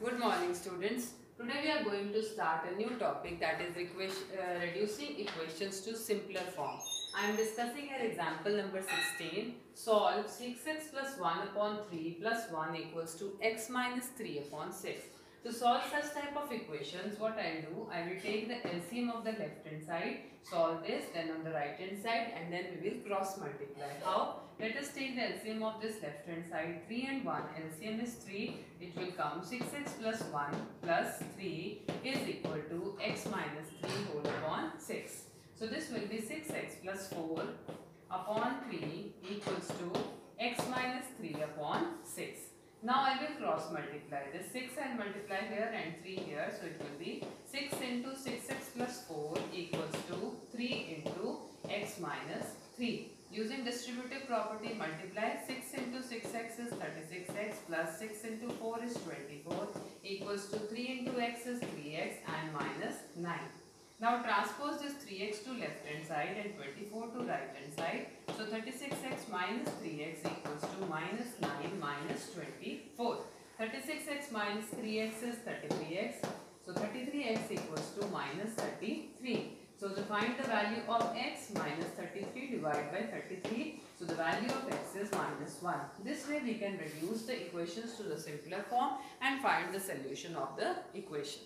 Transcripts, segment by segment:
Good morning, students. Today we are going to start a new topic, that is reducing equations to simpler form. I am discussing here example number 16. Solve 6x plus 1 upon 3 plus 1 equals to x minus 3 upon 6. To solve such type of equations, what I will do, I will take the LCM of the left hand side, solve this, then on the right hand side, and then we will cross multiply. How? Let us take the LCM of this left hand side, 3 and 1. LCM is 3, it will come 6x plus 1 plus 3 is equal to x minus 3 whole upon 6. So this will be 6x plus 4 upon 3 equals to x minus 3 upon 6. Now I will cross multiply. This 6 I will multiply here and 3 here. So it will be 6 into 6x plus 4 equals to 3 into x minus 3. Using distributive property, multiply 6 into 6x is 36x plus 6 into 4 is 24 equals to 3 into x is 3x and minus 9. Now transpose this 3x to left hand side and 24 to right hand side. So 36x minus 3x equals to minus 9 minus 24. 36x minus 3x is 33x. So 33x equals to minus 33. So to find the value of x, minus 33 divided by 33. So the value of x is minus 1. This way we can reduce the equations to the simpler form and find the solution of the equation.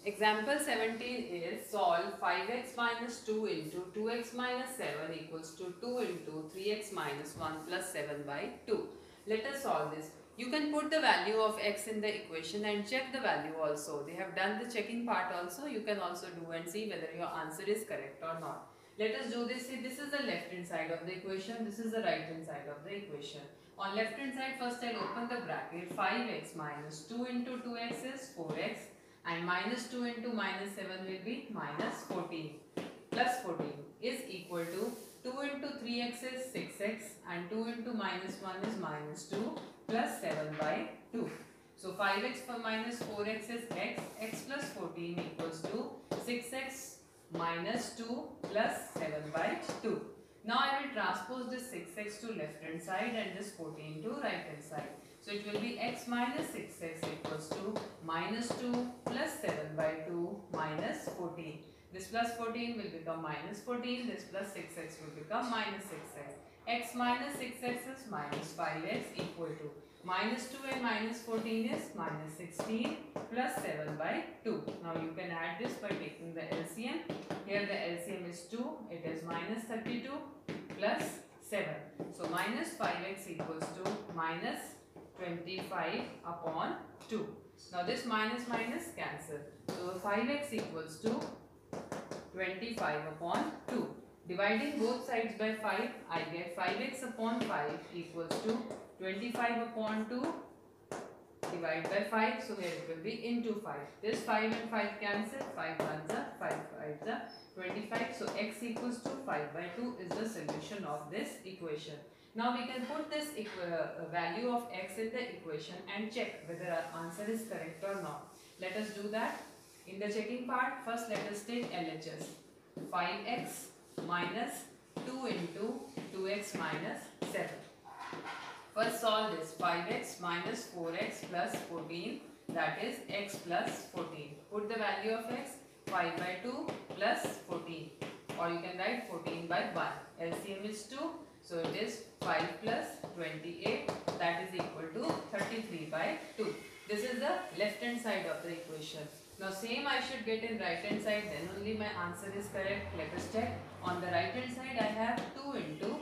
Example 17 is solve 5x minus 2 into 2x minus 7 equals to 2 into 3x minus 1 plus 7 by 2. Let us solve this. You can put the value of x in the equation and check the value also. They have done the checking part also. You can also do and see whether your answer is correct or not. Let us do this. See, this is the left hand side of the equation. This is the right hand side of the equation. On left hand side, first I will open the bracket. 5x minus 2 into 2x is 4x. And minus 2 into minus 7 will be minus 14 plus 14 is equal to 2 into 3x is 6x and 2 into minus 1 is minus 2 plus 7 by 2. So 5x for minus 4x is x plus 14 equals to 6x minus 2 plus 7 by 2. Now I will transpose this 6x to left hand side and this 14 to right hand side. So it will be x minus 6x equals to minus 2 plus 7 by 2 minus 14. This plus 14 will become minus 14. This plus 6x will become minus 6x. X minus 6x is minus 5x equal to minus 2 and minus 14 is minus 16 plus 7 by 2. Now you can add this by taking the LCM. Here the LCM is 2. It is minus 32 plus 7. So minus 5x equals to minus 25 upon 2. Now this minus minus cancel. So 5x equals to 25 upon 2. Dividing both sides by 5, I get 5x upon 5 equals to 25 upon 2 divided by 5. So here it will be into 5. This 5 and 5 cancel. 5 1s are 5 5s are 25. So x equals to 5 by 2 is the solution of this equation. Now we can put this value of x in the equation and check whether our answer is correct or not. Let us do that. In the checking part, first let us take LHS. 5x minus 2 into 2x minus 7. First solve this. 5x minus 4x plus 14, that is x plus 14. Put the value of x, 5 by 2 plus 14, or you can write 14 by 1. LCM is 2. So it is 5 plus 28, that is equal to 33 by 2. This is the left hand side of the equation. Now same I should get in right hand side, then only my answer is correct. Let us check. On the right hand side I have 2 into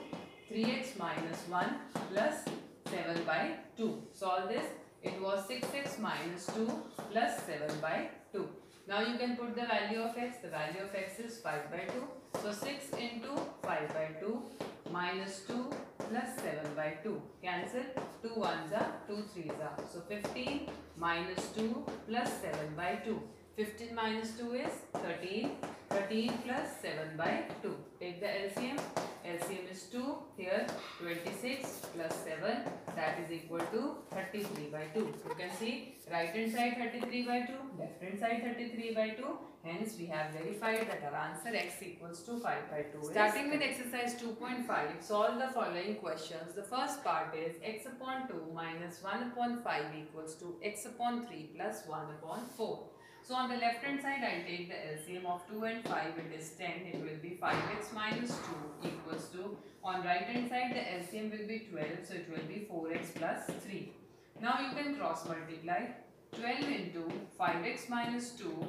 3x minus 1 plus 7 by 2. Solve this. It was 6x minus 2 plus 7 by 2. Now you can put the value of x. The value of x is 5 by 2. So 6 into 5 by 2 minus 2 plus 7 by 2. Cancel. 2 1s are 2 3s are. So 15 minus 2 plus 7 by 2. 15 minus 2 is 13. 13 plus 7 by 2. Take the LCM. LCM is 2. Here 26 plus 7, that is equal to 33 by 2. You can see right hand side 33 by 2, left hand side 33 by 2. Hence we have verified that our answer x equals to 5 by 2. Starting with exercise 2.5, solve the following questions. The first part is x upon 2 minus 1 upon 5 equals to x upon 3 plus 1 upon 4. So on the left hand side, I will take the LCM of 2 and 5, it is 10, it will be 5x minus 2 equals to, on right hand side the LCM will be 12, so it will be 4x plus 3. Now you can cross multiply. 12 into 5x minus 2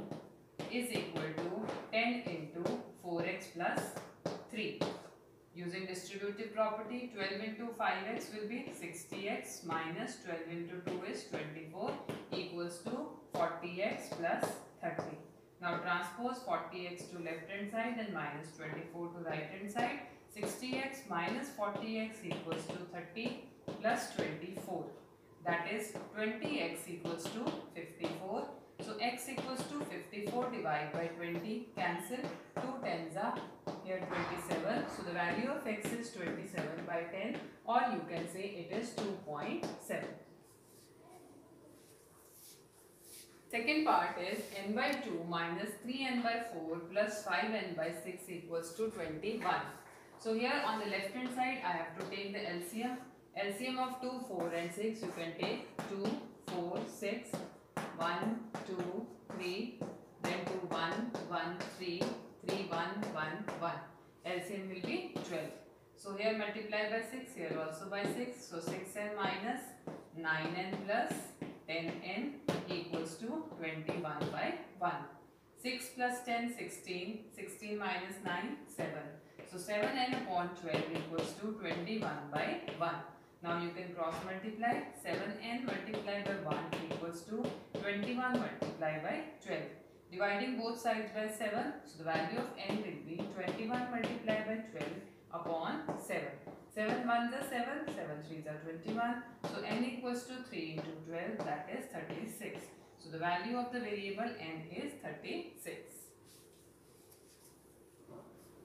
is equal to 10 into 4x plus 3. Using distributive property, 12 into 5x will be 60x minus 12 into 2 is 24 equals to 40x plus 30. Now transpose 40x to left hand side and minus 24 to right hand side. 60x minus 40x equals to 30 plus 24. That is 20x equals to 54. So x equals to 54 divided by 20, cancel, 2 tens are here 27. So the value of x is 27 by 10, or you can say it is 2.7. Second part is n by 2 minus 3n by 4 plus 5n by 6 equals to 21. So here on the left hand side I have to take the LCM. LCM of 2, 4 and 6 you can take 2, 4, 6, 1, 2, 3, then 2, 1, 1, 3, 3, 1, 1, 1. LCM will be 12. So here multiply by 6, here also by 6. So 6n minus 9n plus 10n equals to 21 by 1. 6 plus 10, 16. 16 minus 9, 7. So 7n upon 12 equals to 21 by 1. Now you can cross multiply. 7n multiplied by 1 equals to 21 multiplied by 12. Dividing both sides by 7. So the value of n will be 21 multiplied by 12 upon 7. 7 1s are 7, 7 3s are 21. So n equals to 3 into 12, that is 36. So the value of the variable n is 36.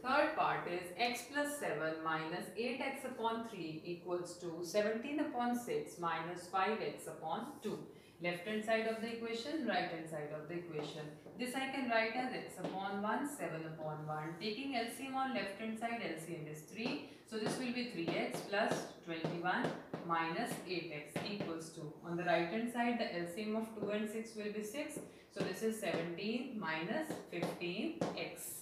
Third part is x plus 7 minus 8x upon 3 equals to 17 upon 6 minus 5x upon 2. Left hand side of the equation, right hand side of the equation. This I can write as x upon 1, 7 upon 1. Taking LCM on left hand side, LCM is 3. So this will be 3x plus 21 minus 8x equals to. On the right hand side, the LCM of 2 and 6 will be 6. So this is 17 minus 15x.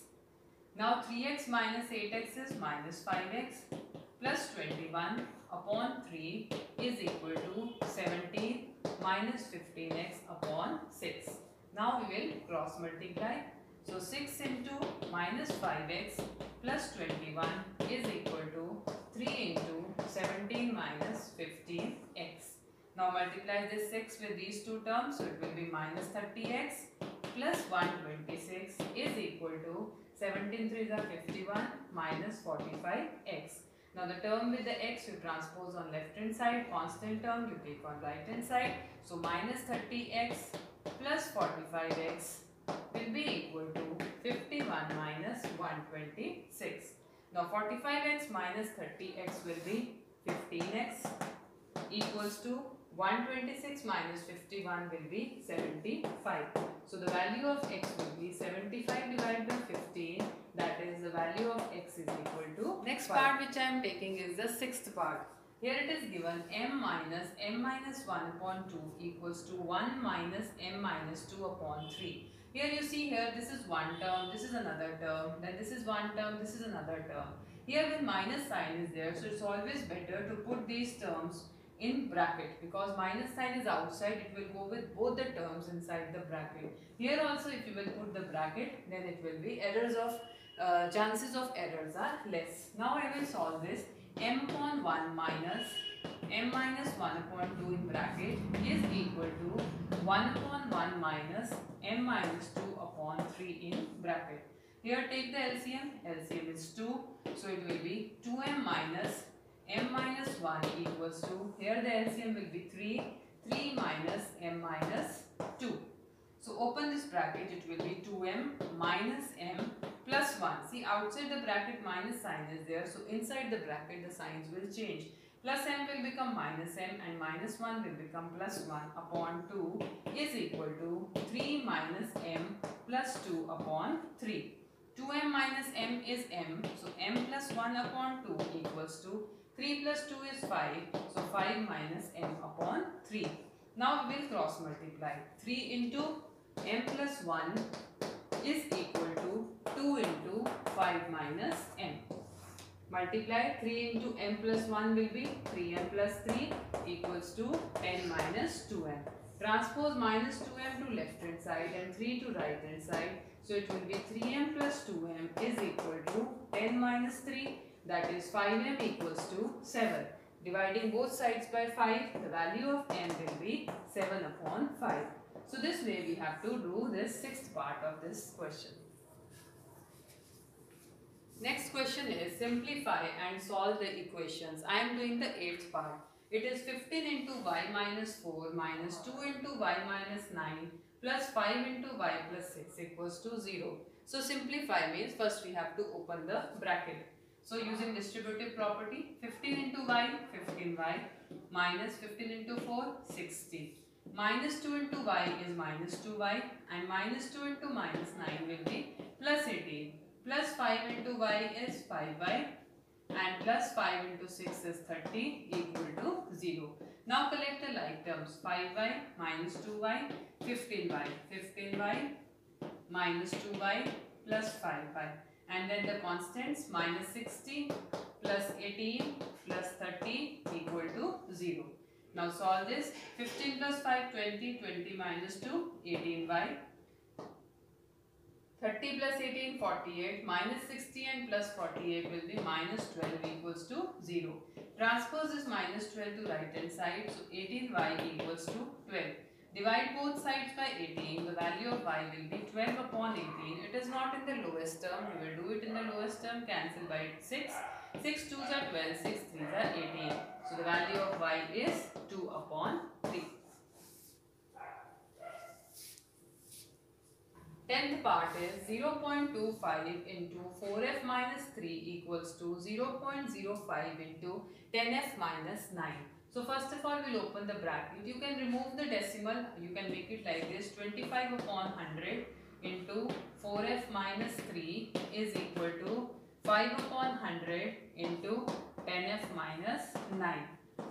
Now 3x minus 8x is minus 5x plus 21 upon 3 is equal to 17 minus 15x upon 6. Now we will cross multiply. So 6 into minus 5x plus 21 is equal to 3 into 17 minus 15x. Now multiply this 6 with these two terms. So it will be minus 30x plus 126 is equal to 17 3s are 51 minus 45x. Now the term with the x you transpose on left hand side, constant term you take on right hand side. So minus 30x plus 45x will be equal to 51 minus 126. Now 45x minus 30x will be 15x equals to 126 minus 51 will be 75. So the value of x will be 75 divided by 15. That is the value of x is equal to. Next part which I am taking is the sixth part. Here it is given m minus 1 upon 2 equals to 1 minus m minus 2 upon 3. Here you see here this is one term, this is another term, then this is one term, this is another term. Here when minus sign is there, so it's always better to put these terms in bracket, because minus sign is outside, it will go with both the terms inside the bracket. Here also if you will put the bracket, then it will be chances of errors are less. Now I will solve this. M upon 1 minus m minus 1 upon 2 in bracket is equal to 1 upon 1 minus m minus 2 upon 3 in bracket. Here take the LCM. LCM is 2, so it will be 2m minus m minus 1 equals to, here the LCM will be 3 minus m minus 2. So open this bracket, it will be 2m minus m plus 1. See, outside the bracket minus sign is there, so inside the bracket the signs will change. Plus m will become minus m and minus 1 will become plus 1 upon 2 is equal to 3 minus m plus 2 upon 3. 2m minus m is m, so m plus 1 upon 2 equals to 3 plus 2 is 5, so 5 minus m upon 3. Now we will cross multiply. 3 into m plus 1 is equal to 2 into 5 minus m. Multiply 3 into m plus 1 will be 3m plus 3 equals to 10 minus 2m. Transpose minus 2m to left hand side and 3 to right hand side. So it will be 3m plus 2m is equal to 10 minus 3, that is 5m equals to 7. Dividing both sides by 5, the value of m will be 7 upon 5. So this way we have to do this sixth part of this question. Next question is simplify and solve the equations. I am doing the 8th part. It is 15 into y minus 4 minus 2 into y minus 9 plus 5 into y plus 6 equals to 0. So simplify means first we have to open the bracket. So using distributive property, 15 into y, 15y, minus 15 into 4, 60. Minus 2 into y is minus 2y and minus 2 into minus 9 will be plus 18. Plus 5 into y is 5y and plus 5 into 6 is 30 equal to 0. Now collect the like terms. 5y minus 2y, 15y, 15y minus 2y plus 5y. And then the constants minus 60 plus 18 plus 30 equal to 0. Now solve this. 15 plus 5, 20, 20 minus 2, 18y. 30 plus 18, 48, minus 60 and plus 48 will be minus 12 equals to 0. Transpose is minus 12 to right hand side, so 18y equals to 12. Divide both sides by 18, the value of y will be 12 upon 18. It is not in the lowest term, we will do it in the lowest term, cancel by 6. 6 2s are 12, 6 3s are 18. So the value of y is 2 upon 3. 10th part is 0.25 into 4f minus 3 equals to 0.05 into 10f minus 9. So first of all we will open the bracket. You can remove the decimal. You can make it like this. 25 upon 100 into 4f minus 3 is equal to 5 upon 100 into 10f minus 9.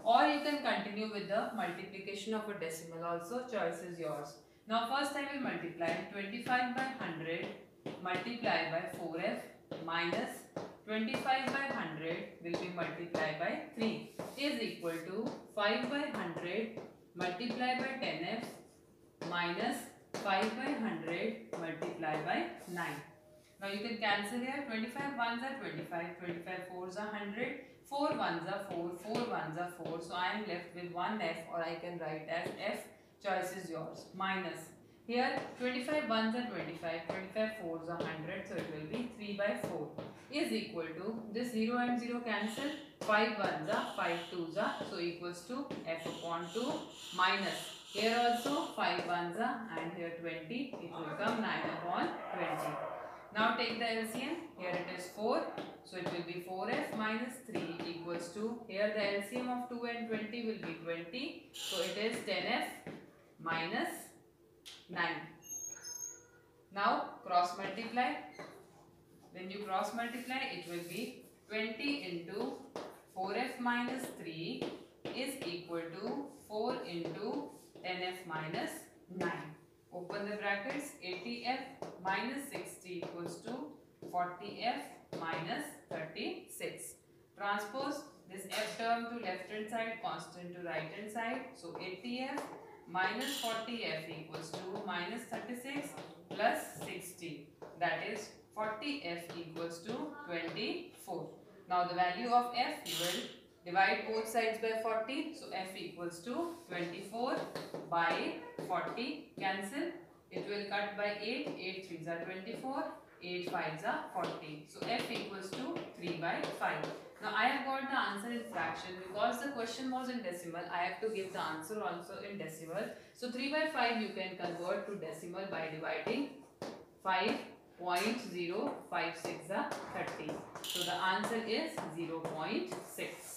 Or you can continue with the multiplication of a decimal also. Choice is yours. Now first I will multiply 25 by 100 multiplied by 4f minus 25 by 100 will be multiplied by 3 is equal to 5 by 100 multiplied by 10f minus 5 by 100 multiplied by 9. Now you can cancel here. 25 ones are 25, 25 fours are 100, 4 ones are 4, 4 ones are 4. So I am left with 1f, or I can write as f. Choice is yours. Minus. Here 25 ones are 25, 25 fours are 100, so it will be 3 by 4 is equal to, this 0 and 0 cancel, 5 ones are 5 twos are, so equals to f upon 2 minus. Here also 5 ones are and here 20, it will come 9 upon 20. Now take the LCM. Here it is 4, so it will be 4f minus 3 equals to, here the LCM of 2 and 20 will be 20, so it is 10f minus 9. Now cross multiply. When you cross multiply, it will be 20 into 4f minus 3 is equal to 4 into 10f minus 9. Open the brackets. 80f minus 60 equals to 40f minus 36. Transpose this f term to left hand side, constant to right hand side. So 80f minus 40f equals to minus 36 plus 60. That is 40f equals to 24. Now the value of f, you will divide both sides by 40. So f equals to 24 by 40. Cancel. It will cut by 8. 8 3s are 24. 8 5s are 40. So f equals to 3 by 5. Now I have got the answer in fraction. Because the question was in decimal, I have to give the answer also in decimal. So 3 by 5 you can convert to decimal by dividing 5 0.056 are 30. So the answer is 0.6.